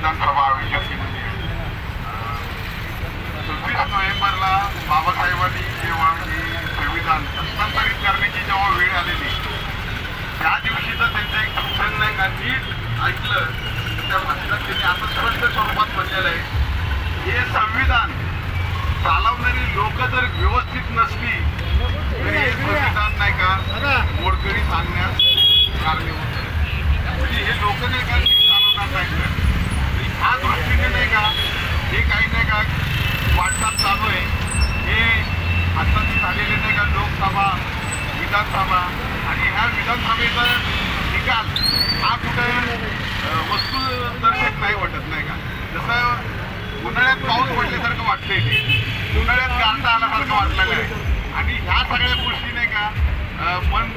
विधानसभा आयोजित केलेली आहे. 26 नोव्हेंबरला बाबासाहेबांनी जेव्हा संविधान हस्तांतरित करण्याची जेव्हा वेळ आलेली त्या दिवशी तर त्यांचं एक सूचन नाही का नीट ऐकलं त्या भाषणात त्यांनी आता स्पष्ट स्वरूपात म्हणलेलं आहे, हे संविधान चालवणारी लोक जर व्यवस्थित नसली तर हे संविधान नाही का मोडकळीस आणण्यास कारणीभूत आहे. म्हणजे हे लोक नाही का नीट चालवणार नाही तर ह्या दृष्टीने नाही का हे काही नाही का वाटचाल चालू आहे. हे आत्ताची झालेले नाही का लोकसभा विधानसभा आणि ह्या विधानसभेचा निकाल हा कुठं वस्तुदर्शक नाही वाटत नाही का. जसं उन्हाळ्यात पाऊस पडल्यासारखं वाटतंय ते उन्हाळ्यात गारठा आल्यासारखं वाटलेलं आहे आणि ह्या सगळ्या गोष्टी नाही का मन